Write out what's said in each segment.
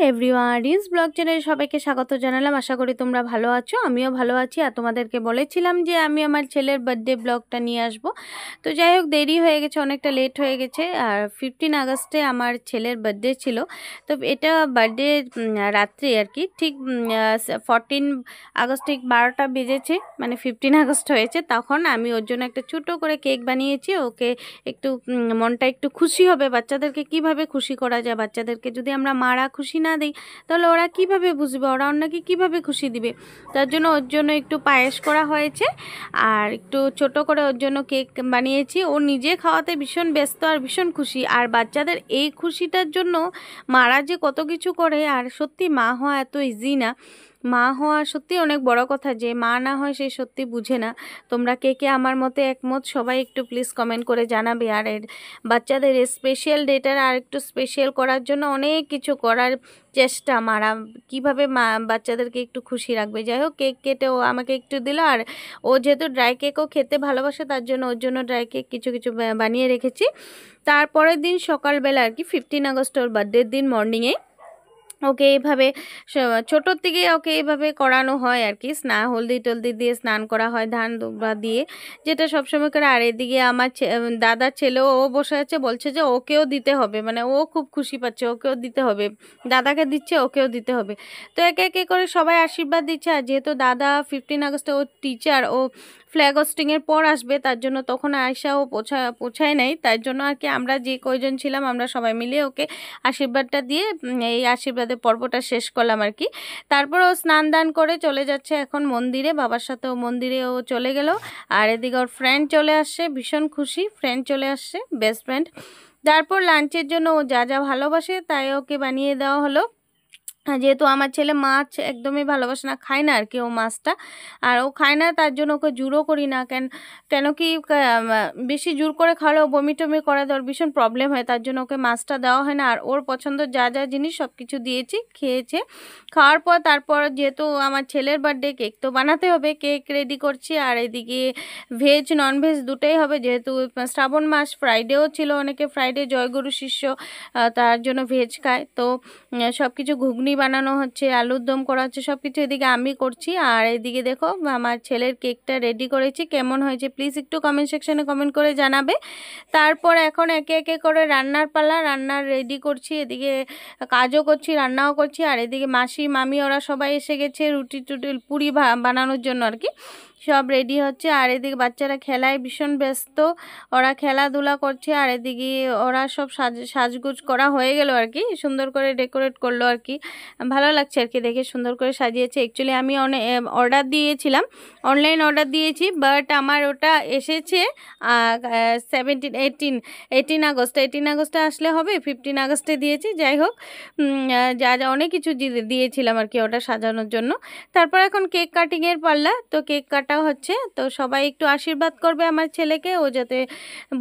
Everyone, reels blog চ্যানেলে সবাইকে স্বাগত জানালাম। আশা করি তোমরা ভালো আছো, আমিও ভালো আছি। আর তোমাদেরকে বলেছিলাম যে আমি আমার ছেলের বার্থডে ব্লগটা নিয়ে আসব। তো যাই হোক, দেরি হয়ে গেছে, অনেকটা লেট হয়ে গেছে। আর 15 আগস্টে আমার ছেলের বার্থডে ছিল। তো এটা বার্থডে রাত্রি আর কি, ঠিক 14 আগস্ট ঠিক 12টা বেজেছে, মানে 15 আগস্ট হয়েছে। তখন আমি ওর জন্য একটা ছোটো করে কেক বানিয়েছি। ওকে একটু মনটা একটু খুশি হবে। বাচ্চাদেরকে কিভাবে খুশি করা যায়, বাচ্চাদেরকে যদি আমরা মারা খুশি না দিই তাহলে ওরা কিভাবে বুঝবে, ওরা অন্যকে কিভাবে খুশি দিবে। তার জন্য ওর জন্য একটু পায়েস করা হয়েছে আর একটু ছোট করে ওর জন্য কেক বানিয়েছি। ও নিজে খাওয়াতে ভীষণ ব্যস্ত আর ভীষণ খুশি। আর বাচ্চাদের এই খুশিটার জন্য মারা যে কত কিছু করে, আর সত্যি মা হওয়া এত ইজি না। মা হওয়া সত্যি অনেক বড় কথা, যে মা না হয় সে সত্যি বুঝে না। তোমরা কে কে আমার মতে একমত সবাই একটু প্লিজ কমেন্ট করে জানাবে। আর এর বাচ্চাদের স্পেশাল ডেটার আর একটু স্পেশাল করার জন্য অনেক কিছু করার চেষ্টা মারা, কিভাবে মা বাচ্চাদেরকে একটু খুশি রাখবে। যাই হোক, কেক কেটে ও আমাকে একটু দিল। আর ও যেহেতু ড্রাই কেকও খেতে ভালোবাসে, তার জন্য ওর জন্য ড্রাই কেক কিছু কিছু বানিয়ে রেখেছি। তারপরের দিন সকালবেলা আর কি, 15 আগস্ট ওর বার্থডের দিন মর্নিংয়ে ওকে এইভাবে ছোটোর থেকে ওকে এইভাবে করানো হয় আর কি। হলদি টলদি দিয়ে স্নান করা হয়, ধান দুবা দিয়ে, যেটা সবসময় করে। আর এদিকে আমার দাদার ছেলেও ও বসে আছে, বলছে যে ওকেও দিতে হবে, মানে ও খুব খুশি পাচ্ছে, ওকেও দিতে হবে। দাদাকে দিচ্ছে, ওকেও দিতে হবে। তো একে একে করে সবাই আশীর্বাদ দিচ্ছে। আর যেহেতু দাদা 15 আগস্টে ও টিচার, ও ফ্ল্যাগ হোস্টিংয়ের পর আসবে, তার জন্য তখন আয়সা ও পৌঁছায় নাই। তার জন্য আর কি আমরা যে কয়জন ছিলাম আমরা সবাই মিলে ওকে আশীর্বাদটা দিয়ে এই আশীর্বাদের পর্বটা শেষ করলাম আর কি। তারপর ও স্নান দান করে চলে যাচ্ছে এখন মন্দিরে, বাবার সাথে ও মন্দিরে ও চলে গেল। আর এদিকে ওর ফ্রেন্ড চলে আসছে, ভীষণ খুশি, ফ্রেন্ড চলে আসছে, বেস্ট ফ্রেন্ড। তারপর লাঞ্চের জন্য ও যা যা ভালোবাসে তাই ওকে বানিয়ে দেওয়া হলো। যেহেতু আমার ছেলে মাছ একদমই ভালোবাসে না, খায় না আর কি ও মাছটা। আর ও খায় না, তার জন্য ওকে জোরও করি না। কেন কি বেশি জোর করে খাওয়ালেও বমি টমি করে, ওর ভীষণ প্রবলেম হয়। তার জন্য ওকে মাছটা দেওয়া হয় না। আর ওর পছন্দের যা যা জিনিস সব কিছু দিয়েছি, খেয়েছে। খাওয়ার পর তারপর যেহেতু আমার ছেলের বার্থডে, কেক তো বানাতে হবে, কেক রেডি করছি। আর এদিকে ভেজ নন ভেজ দুটোই হবে, যেহেতু শ্রাবণ মাস, ফ্রাইডেও ছিল, অনেকে ফ্রাইডে জয়গুরু শিষ্য, তার জন্য ভেজ খায়। তো সব কিছু ঘুগনি বানানো হচ্ছে, আলুর দম করা হচ্ছে, সব কিছু এদিকে আমি করছি। আর এদিকে দেখো আমার ছেলের কেকটা রেডি করেছি, কেমন হয়েছে প্লিজ একটু কমেন্ট সেকশনে কমেন্ট করে জানাবে। তারপর এখন একে একে করে রান্নার পালা, রান্নার রেডি করছি, এদিকে কাজও করছি, রান্নাও করছি। আর এদিকে মাসি মামি ওরা সবাই এসে গেছে রুটি টুটি পুরি বানানোর জন্য আর কি, সব রেডি হচ্ছে। আর এদিকে বাচ্চারা খেলায় ভীষণ ব্যস্ত, ওরা খেলাধুলা করছে। আর এদিকে ওরা সব সাজগুজ করা হয়ে গেল আর কি, সুন্দর করে ডেকোরেট করলো আর কি, ভালো লাগছে আর কি দেখে, সুন্দর করে সাজিয়েছে। অ্যাকচুয়ালি আমি অনেক অর্ডার দিয়েছিলাম, অনলাইন অর্ডার দিয়েছি, বাট আমার ওটা এসেছে 18 আগস্ট। 18 আগস্টে আসলে হবে, 15 আগস্টে দিয়েছি। যাই হোক, যা যা অনেক কিছু দিয়েছিলাম আর কি ওটা সাজানোর জন্য। তারপর এখন কেক কাটিংয়ের পাল্লা, তো কেক কাটা হচ্ছে। তো সবাই একটু আশীর্বাদ করবে আমার ছেলেকে, ও যাতে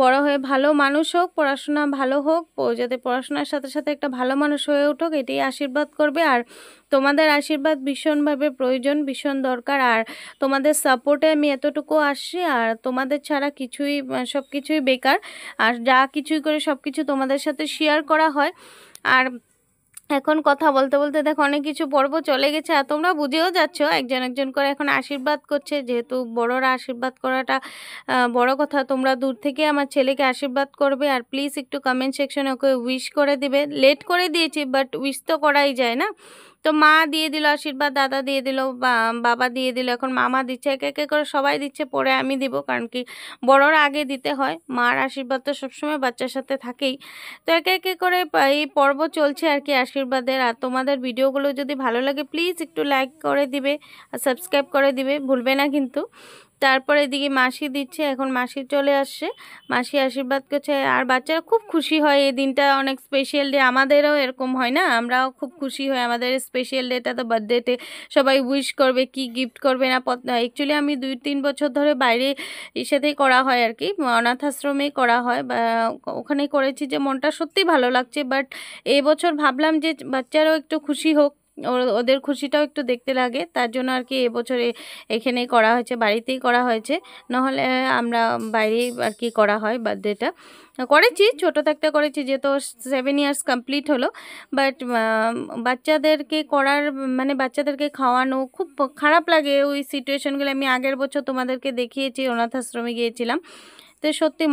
বড় হয়ে ভালো মানুষ হোক, পড়াশোনা ভালো হোক, ও যাতে পড়াশোনার সাথে সাথে একটা ভালো মানুষ হয়ে উঠুক, এটাই আশীর্বাদ করবে। আর তোমাদের আশীর্বাদ ভীষণভাবে প্রয়োজন, ভীষণ দরকার। আর তোমাদের সাপোর্টে আমি এতটুকু আসছি, আর তোমাদের ছাড়া কিছুই, সব কিছুই বেকার। আর যা কিছুই করে সব কিছু তোমাদের সাথে শেয়ার করা হয়। আর এখন কথা বলতে বলতে দেখো অনেক কিছু পর্ব চলে গেছে, আর তোমরা বুঝেও যাচ্ছ, একজন একজন করে এখন আশীর্বাদ করছে। যেহেতু বড়রা আশীর্বাদ করাটা বড় কথা, তোমরা দূর থেকে আমার ছেলেকে আশীর্বাদ করবে। আর প্লিজ একটু কমেন্ট সেকশনে ওকে উইশ করে দিবে। লেট করে দিয়েছি, বাট উইশ তো করাই যায় না। তো মা দিয়ে দিল আশীর্বাদ, দাদা দিয়ে দিল, বাবা দিয়ে দিল, এখন মামা দিচ্ছে, একে একে করে সবাই দিচ্ছে, পরে আমি দিব। কারণ কি বড়রা আগে দিতে হয়, মার আশীর্বাদ তো সবসময় বাচ্চার সাথে থাকেই। তো একে একে করে এই পর্ব চলছে আর কি আশীর্বাদের। আর তোমাদের ভিডিওগুলো যদি ভালো লাগে প্লিজ একটু লাইক করে দিবে আর সাবস্ক্রাইব করে দিবে, ভুলবে না কিন্তু। তারপরে এদিকে মাসি দিচ্ছে, এখন মাসি চলে আসছে, মাসি আশীর্বাদ করছে। আর বাচ্চারা খুব খুশি হয়, এই দিনটা অনেক স্পেশাল ডে। আমাদেরও এরকম হয় না, আমরাও খুব খুশি হই, আমাদের স্পেশাল ডেটা তো বার্থডেতে সবাই উইশ করবে, কি গিফট করবে না। অ্যাকচুয়ালি আমি 2-3 বছর ধরে বাইরে সাথেই করা হয় আর কি, অনাথ আশ্রমেই করা হয়, বা ওখানেই করেছি, যে মনটা সত্যি ভালো লাগছে। বাট এই বছর ভাবলাম যে বাচ্চারাও একটু খুশি হোক, ওদের খুশিটাও একটু দেখতে লাগে, তার জন্য আর কি এবছরে এখানেই করা হয়েছে, বাড়িতেই করা হয়েছে। নাহলে আমরা বাইরেই আর কি করা হয় বার্থডেটা। করেছি, ছোটো থাকতে করেছি, যেহেতু 7 ইয়ার্স কমপ্লিট হলো। বাট বাচ্চাদেরকে করার মানে বাচ্চাদেরকে খাওয়ানো খুব খারাপ লাগে ওই সিচুয়েশনগুলো। আমি আগের বছর তোমাদেরকে দেখিয়েছি, অনাথ আশ্রমে গিয়েছিলাম। তো সত্যি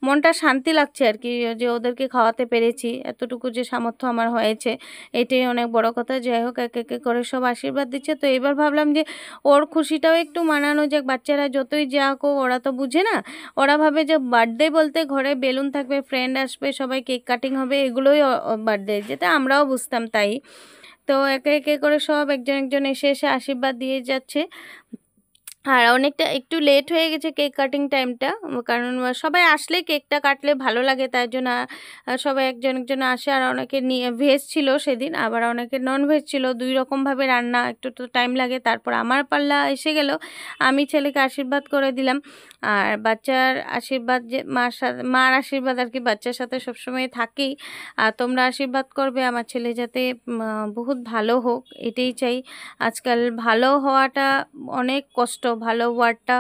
মনটা শান্তি লাগছে আর কি, যে ওদেরকে খাওয়াতে পেরেছি, এতটুকু যে সামর্থ্য আমার হয়েছে, এটাই অনেক বড় কথা। যাই হোক, এক এক করে সব আশীর্বাদ দিচ্ছে। তো এবার ভাবলাম যে ওর খুশিটাও একটু মানানো যাক। বাচ্চারা যতই যা হোক ওরা তো বুঝে না, ওরা ভাবে যে বার্থডে বলতে ঘরে বেলুন থাকবে, ফ্রেন্ড আসবে, সবাই কেক কাটিং হবে, এগুলোই বার্থডে, যেটা আমরাও বুঝতাম তাই। তো একে একে করে সব একজন একজন এসে এসে আশীর্বাদ দিয়ে যাচ্ছে। আর অনেকটা একটু লেট হয়ে গেছে কেক কাটিং টাইমটা, কারণ সবাই আসলে কেকটা কাটলে ভালো লাগে, তার জন্য সবাই একজন একজন আসে। আর অনেকে নিয়ে ভেজ ছিল সেদিন, আবার অনেকে নন ভেজ ছিল, 2 রকমভাবে রান্না, একটু তো টাইম লাগে। তারপর আমার পাল্লা এসে গেল, আমি ছেলেকে আশীর্বাদ করে দিলাম। আর বাচ্চার আশীর্বাদ, যে মার আশীর্বাদ আর কি বাচ্চার সাথে সবসময় থাকেই। আর তোমরা আশীর্বাদ করবে আমার ছেলে যাতে বহুত ভালো হোক, এটাই চাই। আজকাল ভালো হওয়াটা অনেক কষ্ট, ভালো ওয়ার্ডটা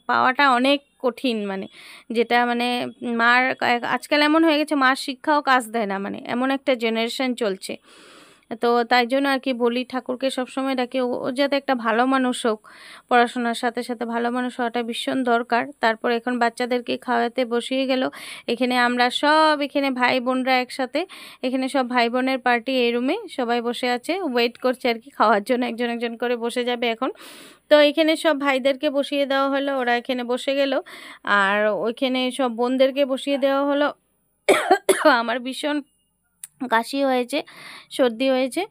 পাওয়াটা অনেক কঠিন, মানে যেটা মানে মার আজকাল এমন হয়ে গেছে, মার শিক্ষাও কাজ দেয় না, মানে এমন একটা জেনারেশন চলছে। তো তাই জন্য আর কি বলি, ঠাকুরকে সবসময় ডাকি ও যাতে একটা ভালো মানুষ হোক, পড়াশোনার সাথে সাথে ভালো মানুষ হওয়াটা ভীষণ দরকার। তারপর এখন বাচ্চাদেরকে খাওয়াতে বসিয়ে গেল। এখানে আমরা সব, এখানে ভাই বোনরা একসাথে, এখানে সব ভাই বোনের পার্টি, এই রুমে সবাই বসে আছে, ওয়েট করছে আর কি খাওয়ার জন্য, একজন একজন করে বসে যাবে এখন। তো এখানে সব ভাইদেরকে বসিয়ে দেওয়া হলো, ওরা এখানে বসে গেল। আর ওইখানে সব বোনদেরকে বসিয়ে দেওয়া হলো। আমার ভীষণ কাশি হয়েছে, সর্দি হয়েছে।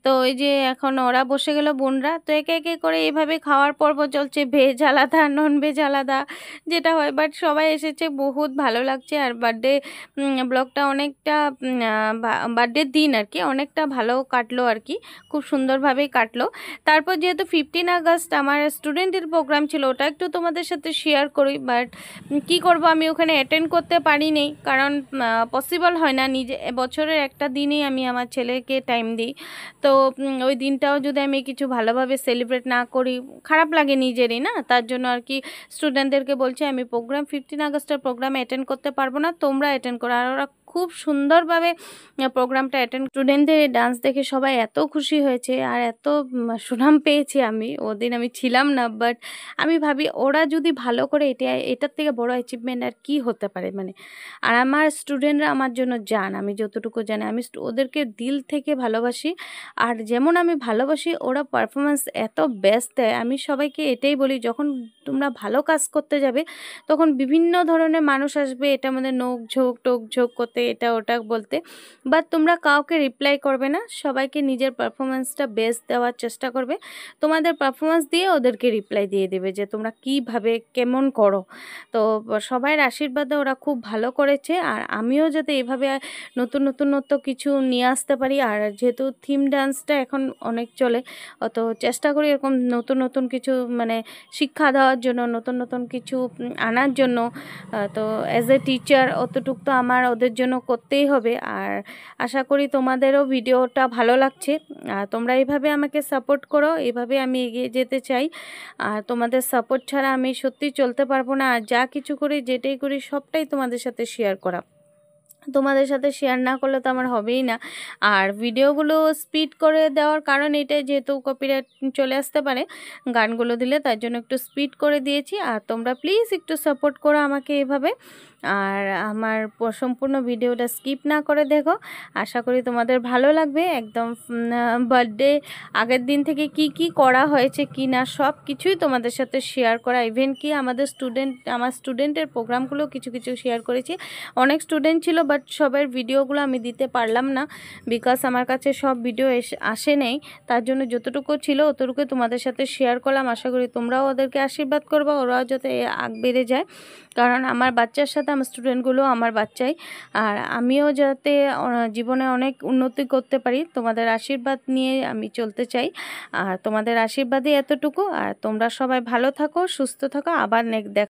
তো ওই যে এখন ওরা বসে গেল বোনরা, তো একে একে করে এইভাবে খাওয়ার পর্ব চলছে, ভেজ আলাদা নন ভেজ আলাদা যেটা হয়। বাট সবাই এসেছে, বহুত ভালো লাগছে। আর বার্থডে ব্লগটা অনেকটা বার্থডের দিন আর কি অনেকটা ভালো কাটলো আর কি, খুব সুন্দরভাবেই কাটলো। তারপর যেহেতু 15 আগস্ট আমার স্টুডেন্টের প্রোগ্রাম ছিল, ওটা একটু তোমাদের সাথে শেয়ার করি। বাট কি করব, আমি ওখানে অ্যাটেন্ড করতে পারিনি, কারণ পসিবল হয় না। নিজে বছরের একটা দিনই আমি আমার ছেলেকে টাইম দিই। তো ওই দিনটাও যদি আমি কিছু ভালোভাবে সেলিব্রেট না করি, খারাপ লাগে নিজেরই না। তার জন্য আর কি স্টুডেন্টদেরকে বলছি আমি 15 আগস্টের প্রোগ্রামে অ্যাটেন্ড করতে পারবো না, তোমরা অ্যাটেন্ড করো। আর ওরা খুব সুন্দরভাবে প্রোগ্রামটা অ্যাটেন্ড, স্টুডেন্টদের ডান্স দেখে সবাই এত খুশি হয়েছে, আর এত সুনাম পেয়েছি আমি। ওদিন আমি ছিলাম না, বাট আমি ভাবি ওরা যদি ভালো করে, এটার থেকে বড় অ্যাচিভমেন্ট আর কি হতে পারে, মানে। আর আমার স্টুডেন্টরা আমার জন্য জান, আমি যতটুকু জানি, আমি ওদেরকে দিল থেকে ভালোবাসি। আর যেমন আমি ভালোবাসি, ওরা পারফরমেন্স এত বেস্ট দেয়। আমি সবাইকে এটাই বলি, যখন তোমরা ভালো কাজ করতে যাবে, তখন বিভিন্ন ধরনের মানুষ আসবে, এটা আমাদের নোক ঝোঁক টোক ঝোঁক করতে, এটা ওটা বলতে, বাট তোমরা কাউকে রিপ্লাই করবে না, সবাইকে নিজের পারফরমেন্সটা বেস্ট দেওয়ার চেষ্টা করবে। তোমাদের পারফরমেন্স দিয়ে ওদেরকে রিপ্লাই দিয়ে দেবে যে তোমরা কীভাবে কেমন করো। তো সবাইয়ের আশীর্বাদে ওরা খুব ভালো করেছে। আর আমিও যাতে এভাবে নতুনত্ব কিছু নিয়ে আসতে পারি। আর যেহেতু থিম ডান্সটা এখন অনেক চলে, অত চেষ্টা করি এরকম নতুন কিছু মানে শিক্ষা দেওয়ার জন্য, নতুন কিছু আনার জন্য। তো অ্যাজ এ টিচার অতটুকু তো আমার ওদের জন্য করতেই হবে। আর আশা করি তোমাদেরও ভিডিওটা ভালো লাগছে। আর তোমরা এইভাবে আমাকে সাপোর্ট করো, এইভাবে আমি এগিয়ে যেতে চাই। আর তোমাদের সাপোর্ট ছাড়া আমি সত্যি চলতে পারবো না। আর যা কিছু করি, যেটাই করি, সবটাই তোমাদের সাথে শেয়ার করা, তোমাদের সাথে শেয়ার না করলে তো আমার হবেই না। আর ভিডিওগুলো স্পিড করে দেওয়ার কারণ এটাই, যেহেতু কপিরাইট চলে আসতে পারে গানগুলো দিলে, তার জন্য একটু স্পিড করে দিয়েছি। আর তোমরা প্লিজ একটু সাপোর্ট করো আমাকে এভাবে। আর আমার সম্পূর্ণ ভিডিওটা স্কিপ না করে দেখো, আশা করি তোমাদের ভালো লাগবে। একদম বার্থডে আগের দিন থেকে কি করা হয়েছে কি না, সব কিছুই তোমাদের সাথে শেয়ার করা। ইভেন কি আমার স্টুডেন্টের প্রোগ্রামগুলো কিছু শেয়ার করেছি। অনেক স্টুডেন্ট ছিল, বাট সবার ভিডিওগুলো আমি দিতে পারলাম না, বিকজ আমার কাছে সব ভিডিও আসে নেই। তার জন্য যতটুকু ছিল অতটুকু তোমাদের সাথে শেয়ার করলাম। আশা করি তোমরাও ওদেরকে আশীর্বাদ করবা, ওরাও যাতে আগ বেড়ে যায়। কারণ আমার বাচ্চার সাথে আমার স্টুডেন্টগুলো আমার বাচ্চাই। আর আমিও যাতে জীবনে অনেক উন্নতি করতে পারি, তোমাদের আশীর্বাদ নিয়ে আমি চলতে চাই। আর তোমাদের আশীর্বাদই এতটুকু। আর তোমরা সবাই ভালো থাকো, সুস্থ থাকো। আবার দেখা